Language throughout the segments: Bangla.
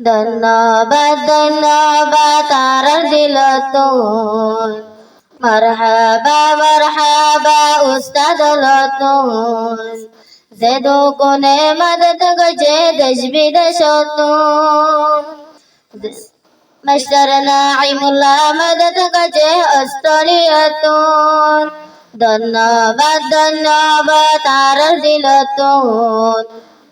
ধন্যবাদ ধন্যবাদ আর দিল তোর মারহাবা মারহাবা উস্তাদ লতুন যে কোনে মদদ গজে দেশ বিদেশ মাস্টার নাইমুল্লাহ মদদ গজে অস্ট্রেলিয়াতুন ধন্যবাদ ধন্যবাদ আর দিল তোর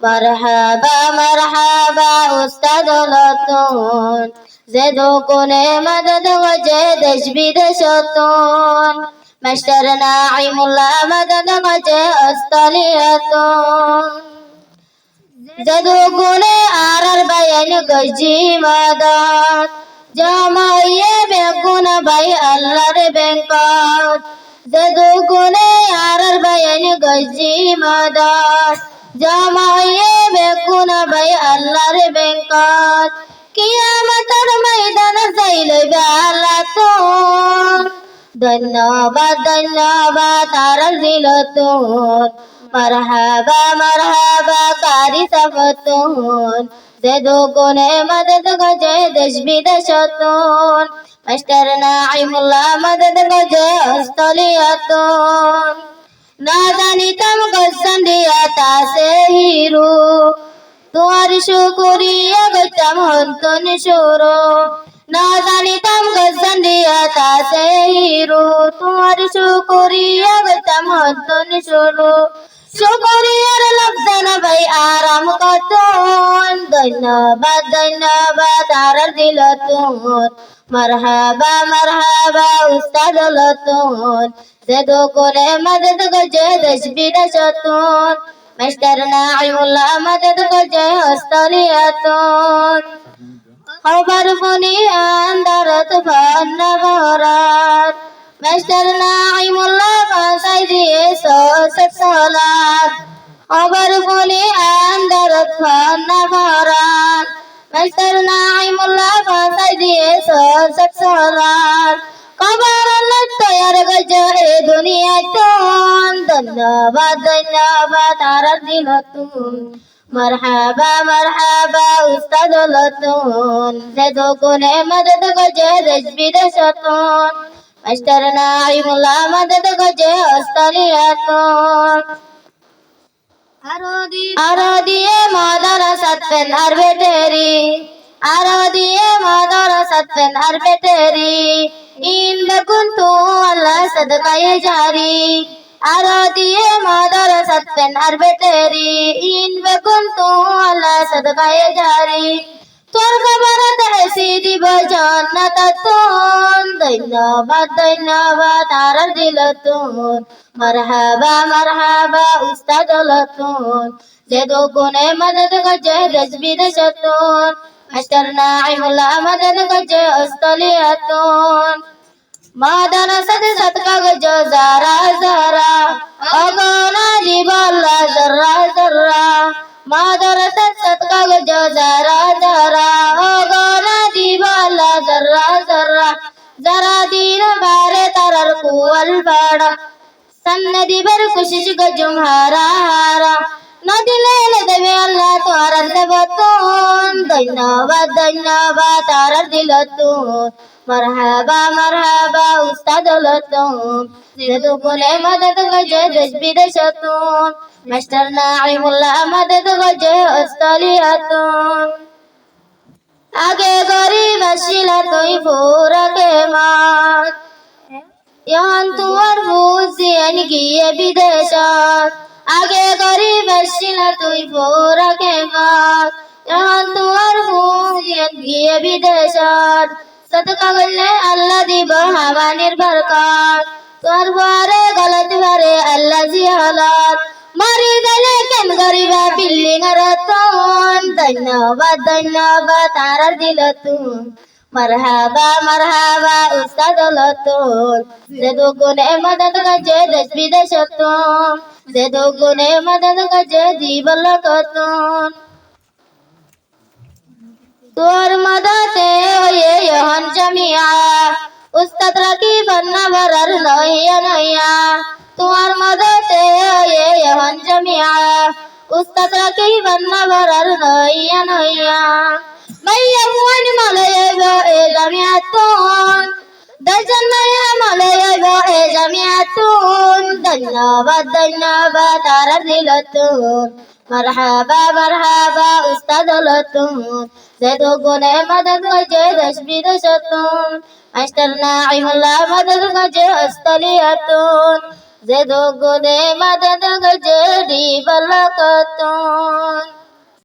মারহাবা মারহাবা উস্তাদ লতুন যে কোনে মদদ গজে দেশ বিদেশ মাস্টার নাইমুল্লাহ মদদ গজে অস্ট্রেলিয়াতুন যে কোনে আর বায়ান গজি মদদ জমাইয়ে বেগুন ভাই আল্লাহর বেঙ্কত যে কোনে আর বায়ান গজি মদদ জমাইয়ে বেগুন ভাই আল্লাহর বেঙ্কত কিয়ামতের ময়দান যাইলে বালাতুন ধন্যবাদ ধন্যবাদ আর দিল তোর মারহাবা মারহাবা কারি সাফতুন যে কোনে মদদ গজে দেশ বিদেশ মাস্টার নাইমুল্লাহ মদদ গজে অস্ট্রেলিয়াতুন না জানিতাম গসন দিয়া তাসে হিরো তোমার শুকরিয়া গতাম হন্তন সুরো না জানিতাম গসন দিয়া তাসে হিরো তোমার শুকরিয়া গতাম হন্তন সুরো শুকরিয়ার লফজান ভাই আরাম কতন ধন্যবাদ ধন্যবাদ আর দিল তোর মারহাবা মারহাবা উস্তাদ লতুন যে কোনে মদদ গজে দেশ বিদেশ মাস্টার নাইমুল্লাহ মদদ গজে অস্ট্রেলিয়াতুন খবর বনি আন্দারত ভান্না ভরাত মাস্টার নাইমুল্লাহ বাসাই দিয়ে সালাত খবর বনি আন্দারত ভান্না ভরাত মাস্টার নাইমুল্লাহ বাসাই দিয়ে সালাত খবর আল্লাহ তৈয়ার গজে দুনিয়াতুন ধন্যবাদ ধন্যবাদ আর দিল তুন মারহাবা মারহাবা উস্তাদ লতুন যে কোনে মদদ গজে দেশ বিদেশ মাস্টার নাইমুল্লাহ মদদ গজে অস্ট্রেলিয়াতুন আরো দিয়ে মাদ্রাসাত পেন আর বেটেরি আরো দিয়ে মাদ্রাসাত পেন আর বেটেরি ইন বেকুন তু আল্লাহ সদকায়ে জারি আরো দিয়ে মাদ্রাসাত পেন আর বেটেরি ইন বেকুন তু আল্লাহ সদকায়ে জারি তোর খবরত এসি দিব জান্নাতুন ধন্যবাদ ধন্যবাদ আর দিল তোর মারহাবা মারহাবা উস্তাদ লতুন যে কোনে মদদ গজে দেশ বিদেশ মাস্টার নাইমুল্লাহ মদদ গজে অস্ট্রেলিয়াতুন মাদ্রাসাত সদকা গজ যারা যারা অগনা দিবাল্লা জর্রা জর্রা মাদ্রাসাত সদকা গজ যারা যারা অগনা দিবাল্লা জর্রা জর্রা যারা দিন বারে তারার কুয়াল বাড়া সন্নদি बर कुशिश गजुम हारा हारा नदी ले देवे अल्लाह तारर देवतोन धन्यवाद धन्यवाद तारर दिलतोन मरहबा मरहबा उस्ताद लतोन जे कोने मदद गजे देश विदेशतोन मास्टर नाइमुल्लाह मदद गजे ऑस्ट्रेलियातोन आगे गरीब शिला तोई फोरा के मात यहां तुवर बुझियन गিয়ে বিদেশত আগে গরিব ছিল তুই ফোরা কে মাত यहां तुवर बुझियन গিয়ে বিদেশত সদকা করলে আল্লাহ দিব হাওয়ানির বরকত তোর বারে গলত বারে আল্লাহ জিয়ালাত মারি গলে কেন গরিবা বিল্ডিং রতন ধন্যবাদ ধন্যবাদ আর দিল তুই मरहबा मरहबा उस्ताद लतुन जे कोने मदद गजे देश विदेशतुन जे कोने मदद गजे जीवन लकतुन तोर मदते ये यहन जमिया उस्ताद रकी बन्ना बरर नहिया नहिया तोर मदते ये यहन जमिया उस्ताद रकी बन्ना बरर नहिया नहिया Mayyawan malayaba jami'atun Dajanaya malayaba jami'atun Danyaba taradilatun Marhaba marhaba ustadalatun Zaidu gune madad gaje dashbidashatun Ashtarna imla madad gaje astaliyatun Zaidu gune madad gaje di balakatun